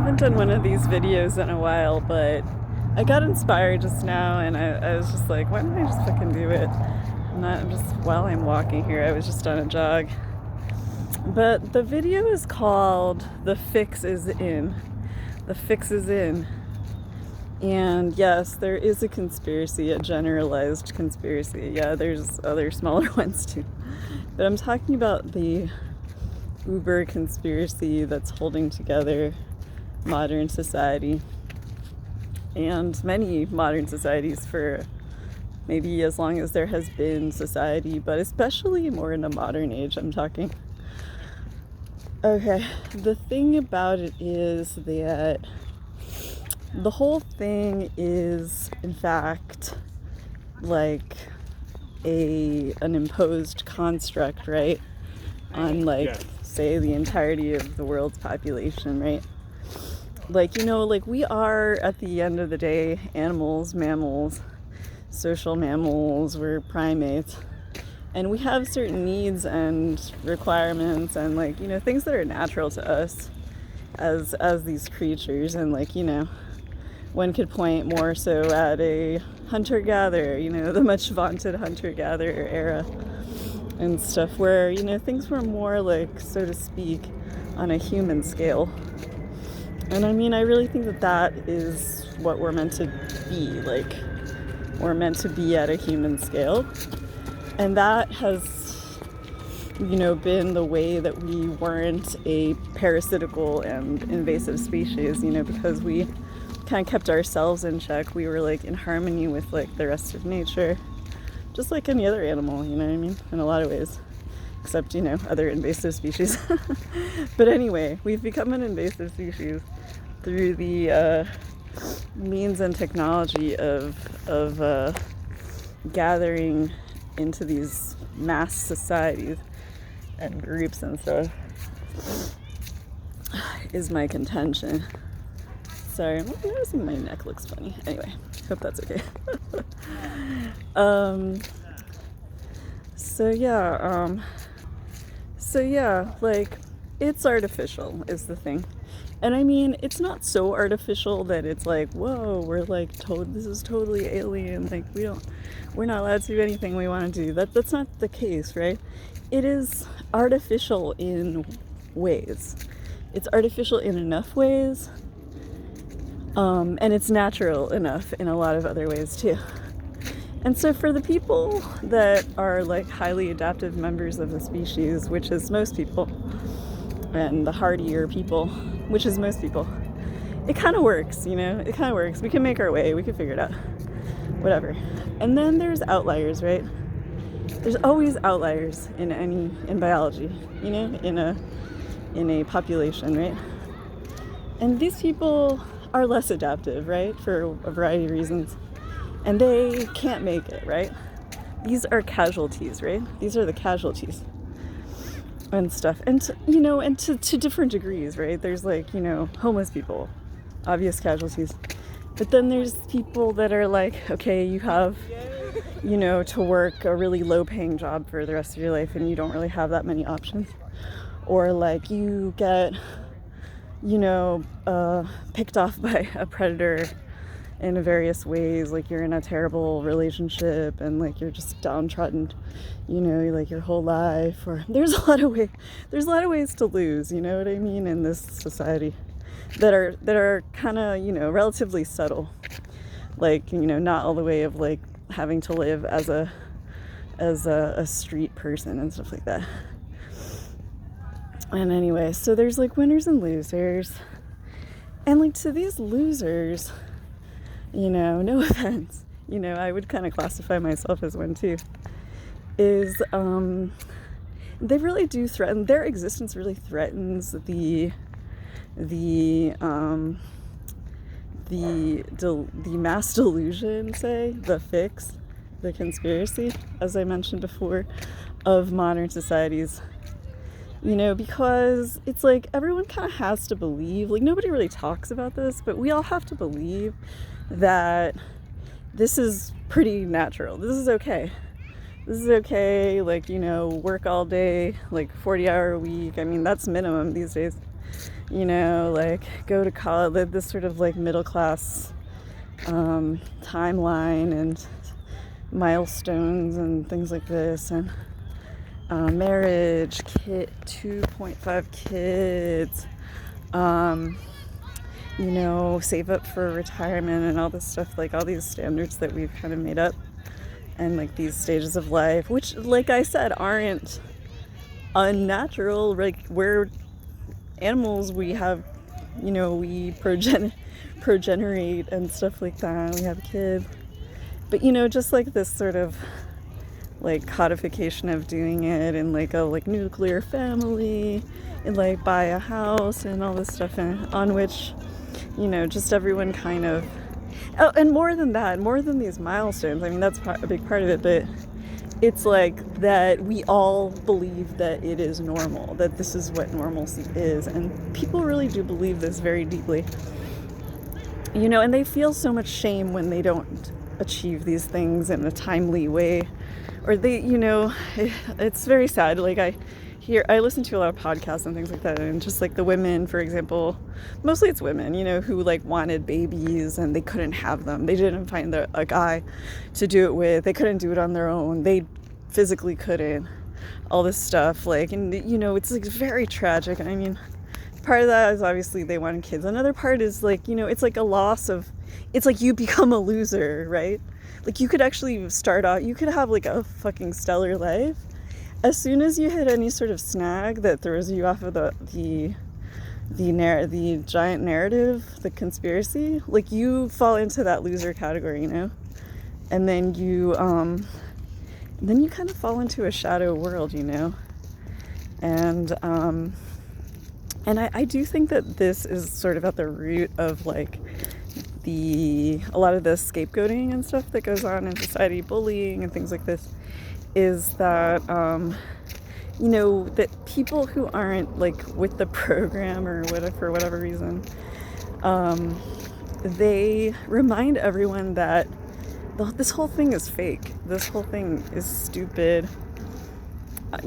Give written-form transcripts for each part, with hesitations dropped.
haven't done one of these videos in a while, but I got inspired just now, and I was just like, why don't I just fucking do it? Not just while I'm walking here. I was just on a jog. But the video is called The Fix Is In. The Fix Is In. And yes, there is a conspiracy, a generalized conspiracy. Yeah, there's other smaller ones too. But I'm talking about the Uber conspiracy that's holding together modern society and many modern societies for maybe as long as there has been society, but especially more in a modern age, I'm talking. Okay, the thing about it is that the whole thing is, in fact, like an imposed construct, right? On, like, say, the entirety of the world's population, right? Like, like we are, at the end of the day, animals, mammals, social mammals, we're primates. And we have certain needs and requirements and, like, things that are natural to us as these creatures. And, like, one could point more so at a hunter-gatherer, the much vaunted hunter-gatherer era and stuff where, things were more, like, so to speak, on a human scale. And I mean, I really think that is what we're meant to be. Like, we're meant to be at a human scale. And that has, been the way that we weren't a parasitical and invasive species, because we kind of kept ourselves in check. We were, like, in harmony with, like, the rest of nature, just like any other animal, you know what I mean, in a lot of ways, except, other invasive species. But anyway, we've become an invasive species through the means and technology of gathering into these mass societies and groups and stuff, is my contention. Sorry, I'm noticing my neck looks funny. Anyway, hope that's okay. So yeah, like, it's artificial is the thing. And I mean, it's not so artificial that it's like, whoa, we're like this is totally alien, like we're not allowed to do anything we want to do. That's not the case, right? It is artificial in ways. It's artificial in enough ways. And it's natural enough in a lot of other ways too. And so for the people that are, like, highly adaptive members of the species, which is most people, and the hardier people, which is most people, it kind of works, it kind of works. We can make our way, we can figure it out, whatever. And then there's outliers, right? There's always outliers in biology, in a population, right? And these people are less adaptive, right, for a variety of reasons, and they can't make it, right? These are casualties, right? These are the casualties and stuff, and to different degrees, right? There's, like, homeless people, obvious casualties, but then there's people that are like, okay, you have to work a really low paying job for the rest of your life and you don't really have that many options, or like you get picked off by a predator in various ways, like you're in a terrible relationship and, like, you're just downtrodden, like your whole life, or there's a lot of ways to lose, you know what I mean, in this society that are kind of, relatively subtle, like, not all the way of, like, having to live as a street person and stuff like that. And anyway, so there's, like, winners and losers, and, like, to these losers, no offense, I would kind of classify myself as one too, is they really do threaten, their existence really threatens the mass delusion, say, the fix, the conspiracy, as I mentioned before, of modern societies. Because it's like everyone kind of has to believe, like, nobody really talks about this, but we all have to believe that this is pretty natural. This is okay. Like, work all day, like 40-hour a week. I mean, that's minimum these days. you know, like go to college, this sort of like middle class timeline and milestones and things like this, and marriage, 2.5 kids, you know, save up for retirement and all this stuff, like all these standards that we've kind of made up, and like these stages of life, which, like I said, aren't unnatural. Like, we're animals, we have, you know, we progenerate and stuff like that, we have kids, but, you know, just like this sort of like codification of doing it in like a like nuclear family, and like buy a house and all this stuff, and on which, you know, just everyone kind of, oh, and more than that, more than these milestones, I mean, that's a big part of it, but it's like that we all believe that it is normal, that this is what normalcy is, and people really do believe this very deeply, you know, and they feel so much shame when they don't achieve these things in a timely way, or they, you know, it's very sad. Like, I listen to a lot of podcasts and things like that, and just like the women, for example, mostly it's women, you know, who like wanted babies and they couldn't have them. They didn't find a guy to do it with. They couldn't do it on their own. They physically couldn't. All this stuff, like, and you know, it's like very tragic. I mean, part of that is obviously they wanted kids. Another part is like, you know, it's like a loss of, it's like you become a loser, right? Like, you could actually start out, you could have like a fucking stellar life. As soon as you hit any sort of snag that throws you off of the giant narrative, the conspiracy, like, you fall into that loser category, you know? And then you kind of fall into a shadow world, you know? And I do think that this is sort of at the root of like a lot of the scapegoating and stuff that goes on in society, bullying and things like this, is that, you know, that people who aren't like with the program or whatever, for whatever reason, they remind everyone that this whole thing is fake. This whole thing is stupid.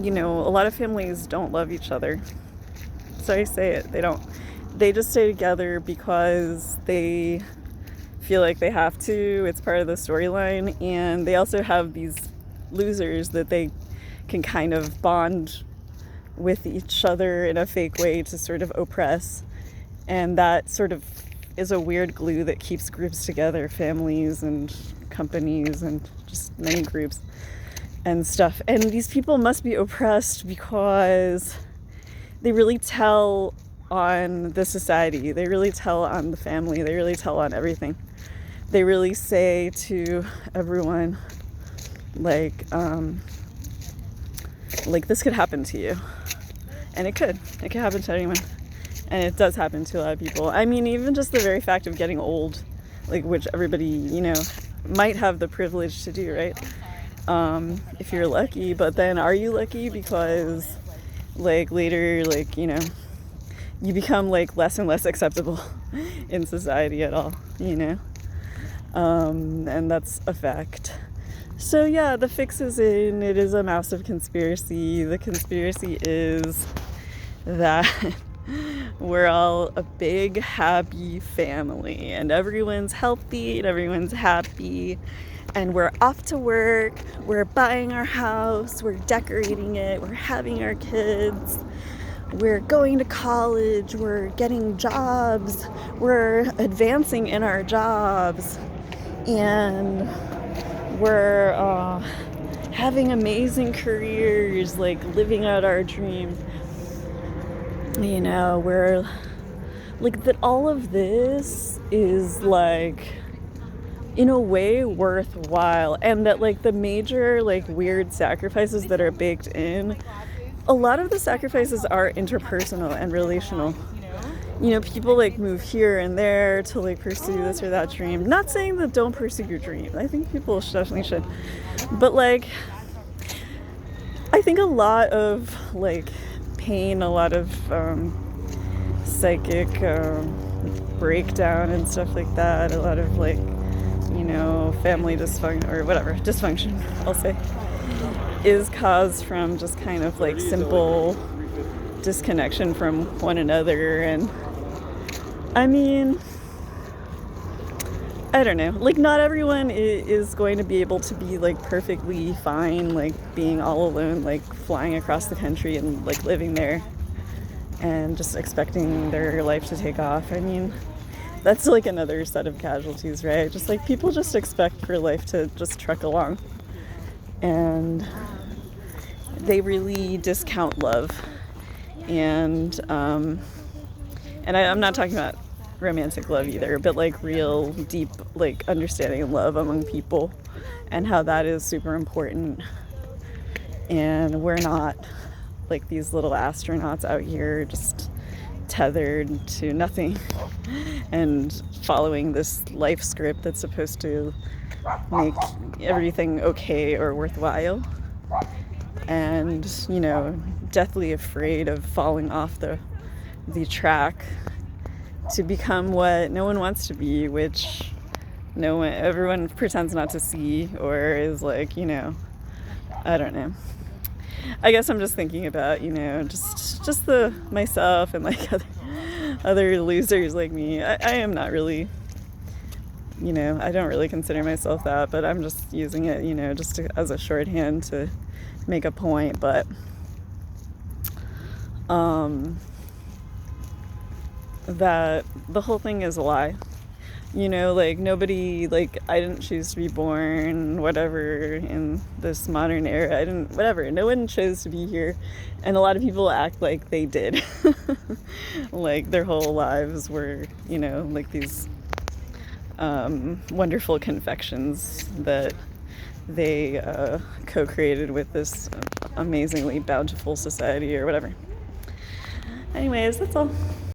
You know, a lot of families don't love each other. So I say it. They don't. They just stay together because they feel like they have to. It's part of the storyline. And they also have these losers that they can kind of bond with each other in a fake way to sort of oppress. And that sort of is a weird glue that keeps groups together, families and companies and just many groups and stuff. And these people must be oppressed because they really tell on the society. They really tell on the family. They really tell on everything. They really say to everyone, like this could happen to you. And it could happen to anyone. And it does happen to a lot of people. I mean, even just the very fact of getting old, like, which everybody, you know, might have the privilege to do, right? If you're lucky. But then, are you lucky? Because, like, later, like, you know, you become, like, less and less acceptable in society at all, you know? And that's a fact. So, yeah, the fix is in. It is a massive conspiracy. The conspiracy is that we're all a big, happy family, and everyone's healthy, and everyone's happy, and we're off to work, we're buying our house, we're decorating it, we're having our kids, we're going to college, we're getting jobs, we're advancing in our jobs, and we're having amazing careers, like living out our dreams. You know, we're like that. All of this is like, in a way, worthwhile, and that like the major like weird sacrifices that are baked in, a lot of the sacrifices are interpersonal and relational. You know, people like move here and there to like pursue this or that dream. Not saying that don't pursue your dream. I think people definitely should, but like, I think a lot of like pain, a lot of psychic breakdown and stuff like that, a lot of like, you know, family dysfunction or whatever, dysfunction, I'll say, is caused from just kind of like simple disconnection from one another. And I mean, I don't know, like not everyone is going to be able to be like perfectly fine, like being all alone, like flying across the country and like living there and just expecting their life to take off. I mean, that's like another set of casualties, right? Just like people just expect for life to just truck along, and they really discount love. And I'm not talking about romantic love either, but like real deep like understanding and love among people, and how that is super important. And we're not like these little astronauts out here just tethered to nothing and following this life script that's supposed to make everything okay or worthwhile, and, you know, deathly afraid of falling off the track to become what no one wants to be, which everyone pretends not to see, or is like, you know, I don't know. I guess I'm just thinking about, you know, just myself and like other losers like me. I am not really, you know, I don't really consider myself that, but I'm just using it, you know, just as a shorthand to make a point. But that the whole thing is a lie. You know, like nobody, like I didn't choose to be born, whatever, in this modern era. Whatever. No one chose to be here. And a lot of people act like they did. Like their whole lives were, you know, like these wonderful confections that they co-created with this amazingly bountiful society or whatever. Anyways, that's all.